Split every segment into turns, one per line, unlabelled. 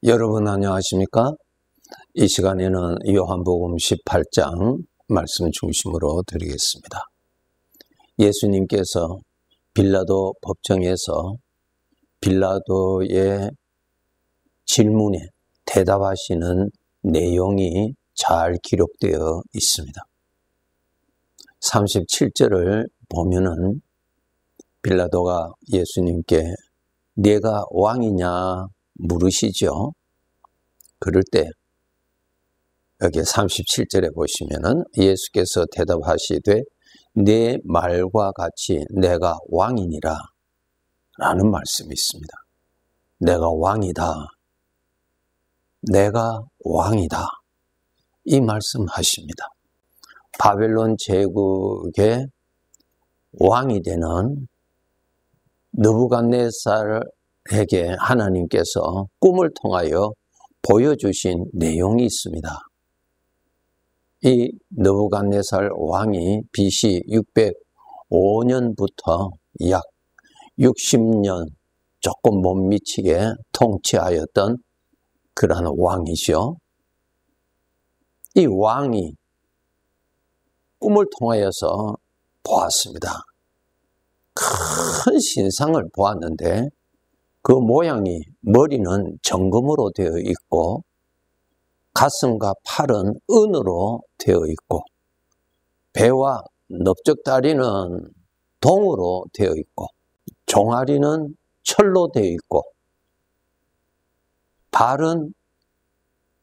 여러분 안녕하십니까? 이 시간에는 요한복음 18장 말씀 중심으로 드리겠습니다. 예수님께서 빌라도 법정에서 빌라도의 질문에 대답하시는 내용이 잘 기록되어 있습니다. 37절을 보면은 빌라도가 예수님께 네가 왕이냐 물으시죠. 그럴 때 여기 37절에 보시면은 예수께서 대답하시되 내 말과 같이 내가 왕이니라 라는 말씀이 있습니다. 내가 왕이다. 내가 왕이다. 이 말씀하십니다. 바벨론 제국의 왕이 되는 느부갓네살에게 하나님께서 꿈을 통하여 보여주신 내용이 있습니다. 이 느부갓네살 왕이 BC 605년부터 약 60년 조금 못 미치게 통치하였던 그러한 왕이죠. 이 왕이 꿈을 통하여서 보았습니다. 큰 신상을 보았는데 그 모양이 머리는 정금으로 되어 있고 가슴과 팔은 은으로 되어 있고 배와 넓적다리는 동으로 되어 있고 종아리는 철로 되어 있고 발은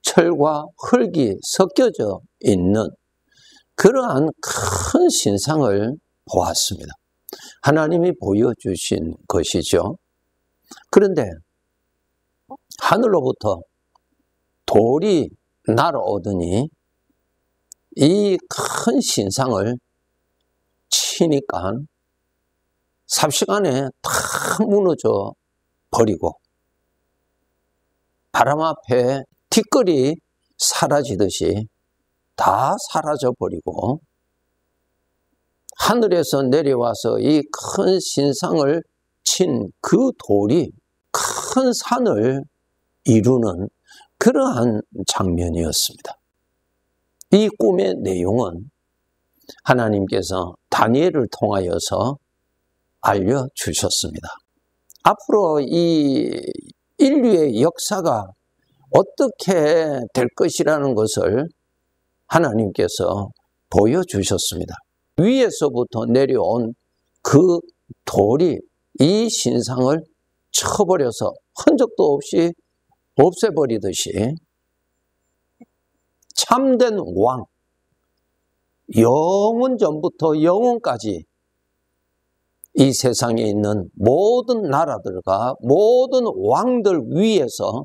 철과 흙이 섞여져 있는 그러한 큰 신상을 보았습니다. 하나님이 보여주신 것이죠. 그런데 하늘로부터 돌이 날아오더니 이 큰 신상을 치니까 삽시간에 다 무너져 버리고 바람 앞에 티끌이 사라지듯이 다 사라져 버리고 하늘에서 내려와서 이 큰 신상을 친 그 돌이 큰 산을 이루는 그러한 장면이었습니다. 이 꿈의 내용은 하나님께서 다니엘을 통하여서 알려주셨습니다. 앞으로 이 인류의 역사가 어떻게 될 것이라는 것을 하나님께서 보여주셨습니다. 위에서부터 내려온 그 돌이 이 신상을 쳐버려서 흔적도 없이 없애버리듯이 참된 왕, 영원 전부터 영원까지 이 세상에 있는 모든 나라들과 모든 왕들 위에서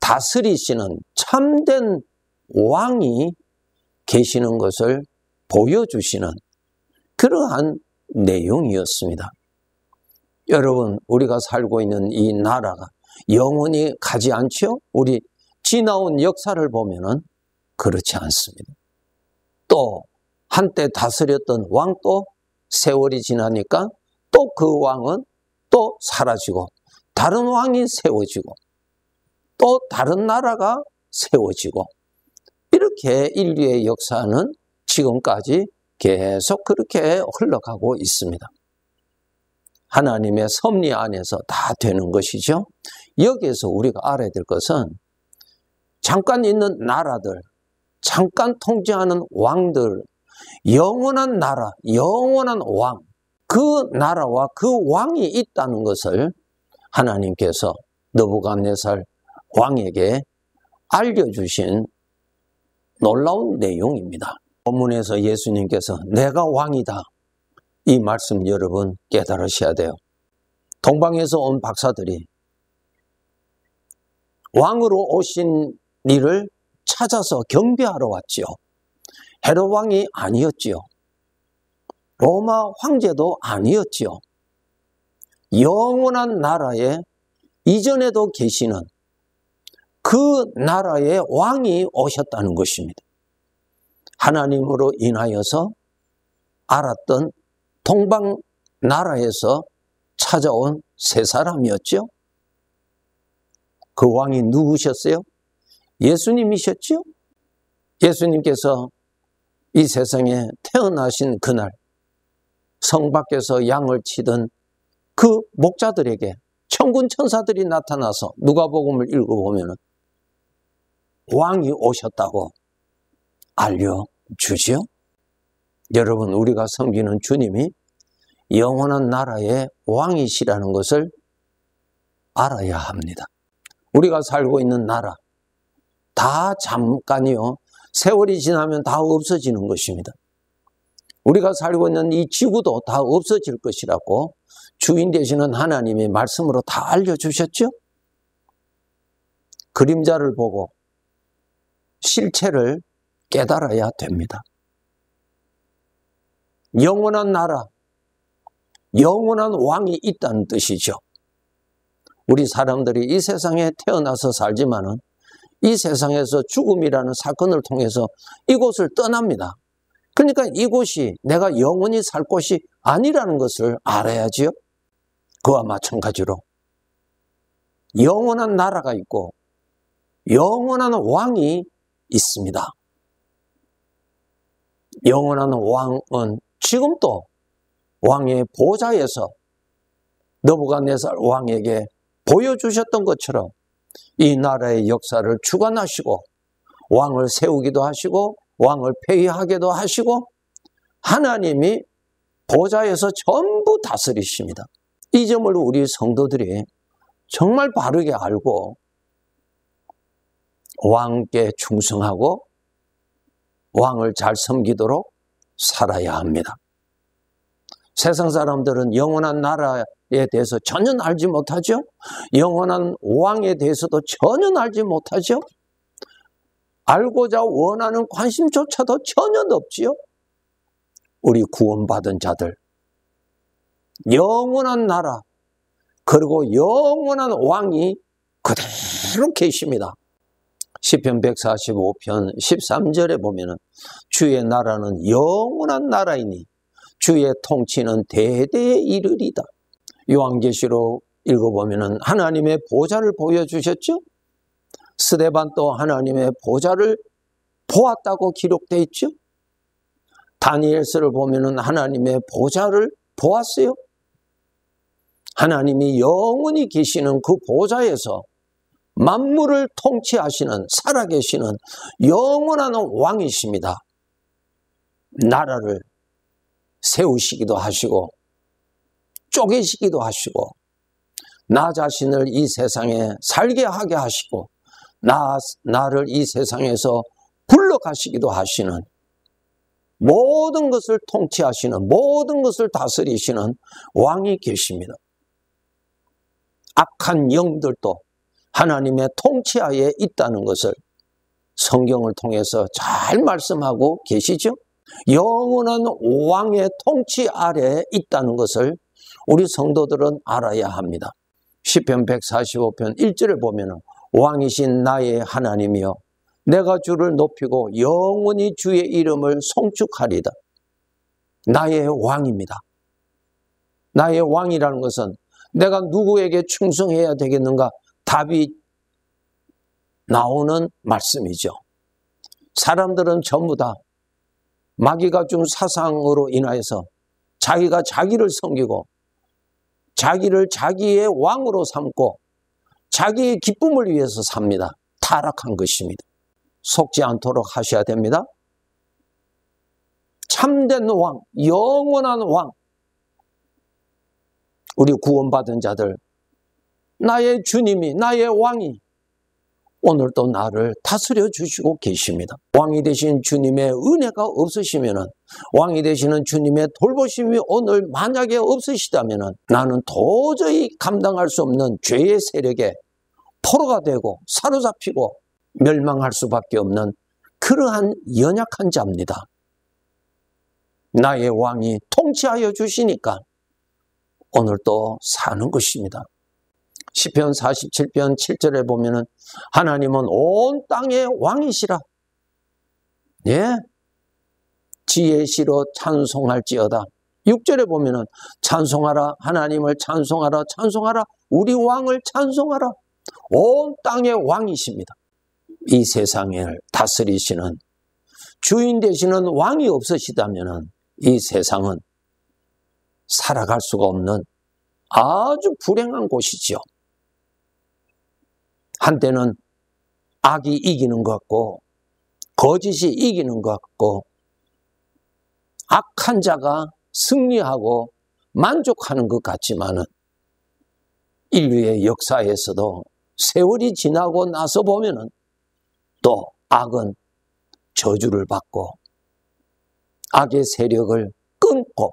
다스리시는 참된 왕이 계시는 것을 보여주시는 그러한 내용이었습니다. 여러분, 우리가 살고 있는 이 나라가 영원히 가지 않죠? 우리 지나온 역사를 보면은 그렇지 않습니다. 또 한때 다스렸던 왕도 세월이 지나니까 또 그 왕은 또 사라지고 다른 왕이 세워지고 또 다른 나라가 세워지고 이렇게 인류의 역사는 지금까지 계속 그렇게 흘러가고 있습니다. 하나님의 섭리 안에서 다 되는 것이죠. 여기에서 우리가 알아야 될 것은 잠깐 있는 나라들, 잠깐 통치하는 왕들, 영원한 나라, 영원한 왕, 그 나라와 그 왕이 있다는 것을 하나님께서 느부갓네살 왕에게 알려주신 놀라운 내용입니다. 본문에서 예수님께서 내가 왕이다. 이 말씀 여러분 깨달으셔야 돼요. 동방에서 온 박사들이 왕으로 오신 이를 찾아서 경배하러 왔지요. 헤롯 왕이 아니었지요. 로마 황제도 아니었지요. 영원한 나라에 이전에도 계시는 그 나라의 왕이 오셨다는 것입니다. 하나님으로 인하여서 알았던 동방 나라에서 찾아온 세 사람이었죠. 그 왕이 누구셨어요? 예수님이셨죠? 예수님께서 이 세상에 태어나신 그날 성 밖에서 양을 치던 그 목자들에게 천군 천사들이 나타나서 누가복음을 읽어보면 왕이 오셨다고 알려주지요. 여러분, 우리가 섬기는 주님이 영원한 나라의 왕이시라는 것을 알아야 합니다. 우리가 살고 있는 나라 다 잠깐이요, 세월이 지나면 다 없어지는 것입니다. 우리가 살고 있는 이 지구도 다 없어질 것이라고 주인 되시는 하나님이 말씀으로 다 알려주셨죠. 그림자를 보고 실체를 깨달아야 됩니다. 영원한 나라, 영원한 왕이 있다는 뜻이죠. 우리 사람들이 이 세상에 태어나서 살지만은 이 세상에서 죽음이라는 사건을 통해서 이곳을 떠납니다. 그러니까 이곳이 내가 영원히 살 곳이 아니라는 것을 알아야지요. 그와 마찬가지로 영원한 나라가 있고 영원한 왕이 있습니다. 영원한 왕은 지금도 왕의 보좌에서 느부갓네살 왕에게 보여주셨던 것처럼 이 나라의 역사를 주관하시고 왕을 세우기도 하시고 왕을 폐위하기도 하시고 하나님이 보좌에서 전부 다스리십니다. 이 점을 우리 성도들이 정말 바르게 알고 왕께 충성하고 왕을 잘 섬기도록 살아야 합니다. 세상 사람들은 영원한 나라에 대해서 전혀 알지 못하죠. 영원한 왕에 대해서도 전혀 알지 못하죠. 알고자 원하는 관심조차도 전혀 없지요. 우리 구원받은 자들, 영원한 나라, 그리고 영원한 왕이 그대로 계십니다. 시편 145편 13절에 보면은 주의 나라는 영원한 나라이니 주의 통치는 대대에 이르리다. 요한계시록 읽어보면은 하나님의 보좌를 보여주셨죠. 스데반도 하나님의 보좌를 보았다고 기록되어 있죠. 다니엘서를 보면은 하나님의 보좌를 보았어요. 하나님이 영원히 계시는 그 보좌에서 만물을 통치하시는 살아계시는 영원한 왕이십니다. 나라를 세우시기도 하시고 쪼개시기도 하시고 나 자신을 이 세상에 살게 하게 하시고 나를 이 세상에서 불러가시기도 하시는, 모든 것을 통치하시는, 모든 것을 다스리시는 왕이 계십니다. 악한 영들도 하나님의 통치하에 있다는 것을 성경을 통해서 잘 말씀하고 계시죠. 영원한 왕의 통치 아래에 있다는 것을 우리 성도들은 알아야 합니다. 시편 145편 1절을 보면 왕이신 나의 하나님이여 내가 주를 높이고 영원히 주의 이름을 송축하리다. 나의 왕입니다. 나의 왕이라는 것은 내가 누구에게 충성해야 되겠는가? 답이 나오는 말씀이죠. 사람들은 전부 다 마귀가 준 사상으로 인하여서 자기가 자기를 섬기고 자기를 자기의 왕으로 삼고 자기의 기쁨을 위해서 삽니다. 타락한 것입니다. 속지 않도록 하셔야 됩니다. 참된 왕, 영원한 왕, 우리 구원받은 자들, 나의 주님이, 나의 왕이 오늘도 나를 다스려 주시고 계십니다. 왕이 되신 주님의 은혜가 없으시면은, 왕이 되시는 주님의 돌보심이 오늘 만약에 없으시다면은 나는 도저히 감당할 수 없는 죄의 세력에 포로가 되고 사로잡히고 멸망할 수밖에 없는 그러한 연약한 자입니다. 나의 왕이 통치하여 주시니까 오늘 또 사는 것입니다. 시편 47편 7절에 보면은 하나님은 온 땅의 왕이시라. 예. 지혜의 시로 찬송할지어다. 6절에 보면은 찬송하라, 하나님을 찬송하라, 찬송하라, 우리 왕을 찬송하라. 온 땅의 왕이십니다. 이 세상을 다스리시는 주인 되시는 왕이 없으시다면 이 세상은 살아갈 수가 없는 아주 불행한 곳이지요. 한때는 악이 이기는 것 같고 거짓이 이기는 것 같고 악한 자가 승리하고 만족하는 것 같지만은 인류의 역사에서도 세월이 지나고 나서 보면은 또 악은 저주를 받고 악의 세력을 끊고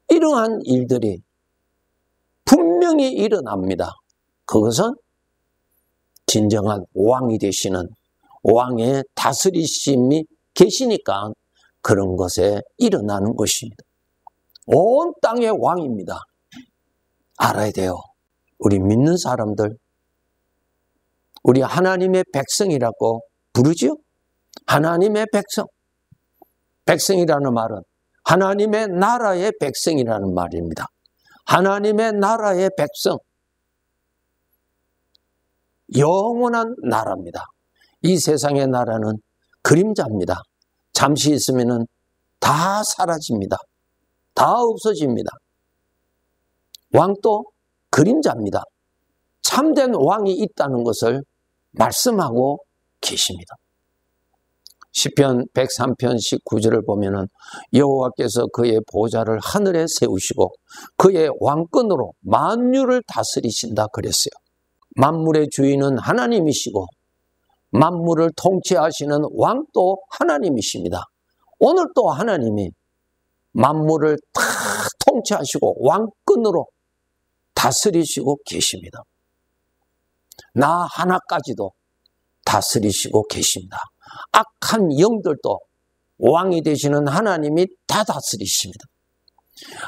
이러한 일들이 분명히 일어납니다. 그것은 진정한 왕이 되시는 왕의 다스리심이 계시니까 그런 것에 일어나는 것입니다. 온 땅의 왕입니다. 알아야 돼요. 우리 믿는 사람들, 우리 하나님의 백성이라고 부르지요? 하나님의 백성. 백성이라는 말은 하나님의 나라의 백성이라는 말입니다. 하나님의 나라의 백성. 영원한 나라입니다. 이 세상의 나라는 그림자입니다. 잠시 있으면 다 사라집니다. 다 없어집니다. 왕도 그림자입니다. 참된 왕이 있다는 것을 말씀하고 계십니다. 시편 103편 19절을 보면은 여호와께서 그의 보좌를 하늘에 세우시고 그의 왕권으로 만유를 다스리신다 그랬어요. 만물의 주인은 하나님이시고 만물을 통치하시는 왕도 하나님이십니다. 오늘 또 하나님이 만물을 다 통치하시고 왕권으로 다스리시고 계십니다. 나 하나까지도 다스리시고 계십니다. 악한 영들도 왕이 되시는 하나님이 다 다스리십니다.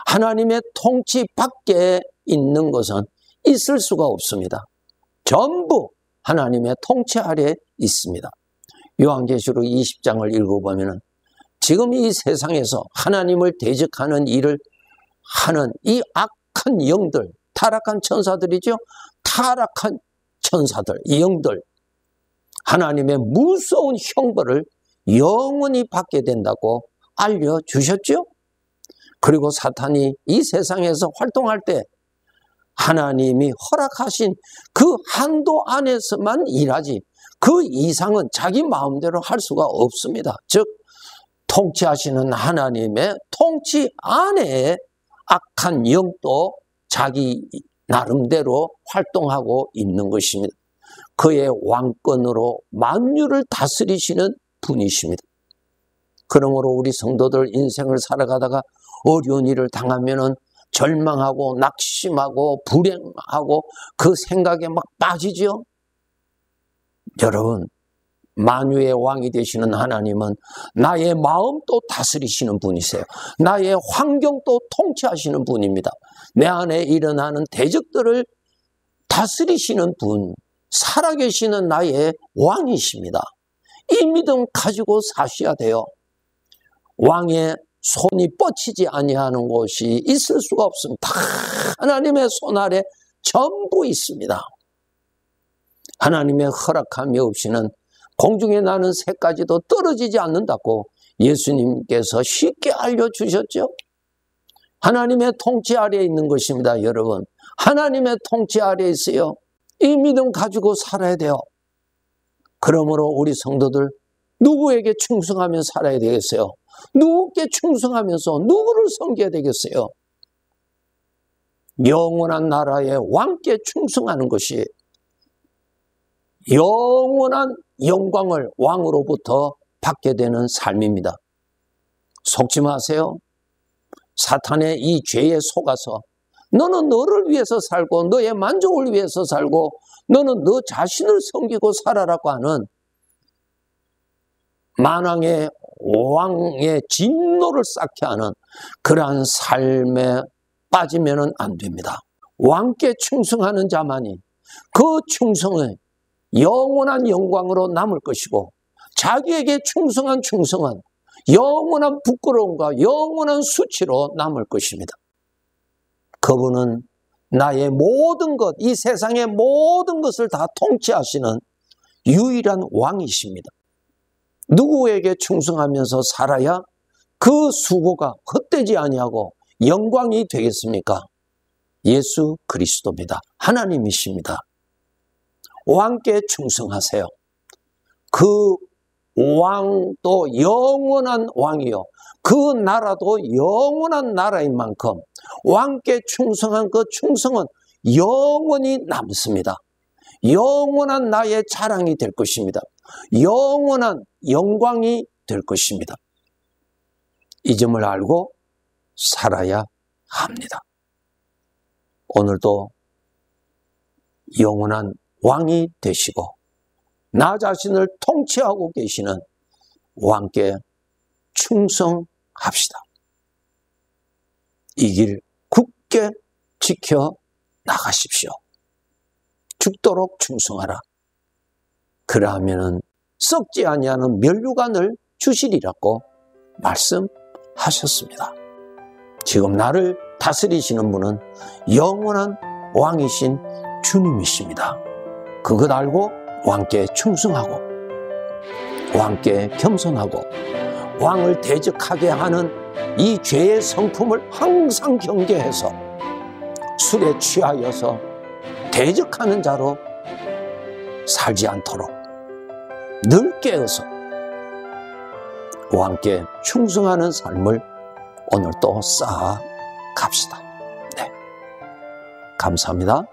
하나님의 통치 밖에 있는 것은 있을 수가 없습니다. 전부 하나님의 통치 아래에 있습니다. 요한계시록 20장을 읽어보면 지금 이 세상에서 하나님을 대적하는 일을 하는 이 악한 영들, 타락한 천사들이죠. 타락한 천사들, 이 영들 하나님의 무서운 형벌을 영원히 받게 된다고 알려주셨죠. 그리고 사탄이 이 세상에서 활동할 때 하나님이 허락하신 그 한도 안에서만 일하지 그 이상은 자기 마음대로 할 수가 없습니다. 즉 통치하시는 하나님의 통치 안에 악한 영도 자기 나름대로 활동하고 있는 것입니다. 그의 왕권으로 만유를 다스리시는 분이십니다. 그러므로 우리 성도들 인생을 살아가다가 어려운 일을 당하면은 절망하고 낙심하고 불행하고 그 생각에 막 빠지죠. 여러분, 만유의 왕이 되시는 하나님은 나의 마음도 다스리시는 분이세요. 나의 환경도 통치하시는 분입니다. 내 안에 일어나는 대적들을 다스리시는 분, 살아계시는 나의 왕이십니다. 이 믿음 가지고 사셔야 돼요. 왕의 손이 뻗치지 아니하는 곳이 있을 수가 없습니다. 다 하나님의 손 아래 전부 있습니다. 하나님의 허락함이 없이는 공중에 나는 새까지도 떨어지지 않는다고 예수님께서 쉽게 알려주셨죠. 하나님의 통치 아래에 있는 것입니다. 여러분, 하나님의 통치 아래에 있어요. 이 믿음 가지고 살아야 돼요. 그러므로 우리 성도들 누구에게 충성하며 살아야 되겠어요? 누구께 충성하면서 누구를 섬겨야 되겠어요? 영원한 나라의 왕께 충성하는 것이 영원한 영광을 왕으로부터 받게 되는 삶입니다. 속지 마세요. 사탄의 이 죄에 속아서 너는 너를 위해서 살고 너의 만족을 위해서 살고 너는 너 자신을 섬기고 살아라고 하는 만왕의 왕의 진노를 쌓게 하는 그러한 삶에 빠지면 안 됩니다. 왕께 충성하는 자만이 그 충성은 영원한 영광으로 남을 것이고 자기에게 충성한 충성은 영원한 부끄러움과 영원한 수치로 남을 것입니다. 그분은 나의 모든 것, 이 세상의 모든 것을 다 통치하시는 유일한 왕이십니다. 누구에게 충성하면서 살아야 그 수고가 헛되지 아니하고 영광이 되겠습니까? 예수 그리스도입니다. 하나님이십니다. 왕께 충성하세요. 그 왕도 영원한 왕이요, 그 나라도 영원한 나라인 만큼 왕께 충성한 그 충성은 영원히 남습니다. 영원한 나의 자랑이 될 것입니다. 영원한 영광이 될 것입니다. 이 점을 알고 살아야 합니다. 오늘도 영원한 왕이 되시고 나 자신을 통치하고 계시는 왕께 충성합시다. 이 길 굳게 지켜 나가십시오. 죽도록 충성하라. 그러하면은 썩지 아니하는 면류관을 주시리라고 말씀하셨습니다. 지금 나를 다스리시는 분은 영원한 왕이신 주님이십니다. 그것 알고 왕께 충성하고 왕께 겸손하고 왕을 대적하게 하는 이 죄의 성품을 항상 경계해서 술에 취하여서 대적하는 자로 살지 않도록 늘 깨어서 왕께 충성하는 삶을 오늘 또 쌓아 갑시다. 네, 감사합니다.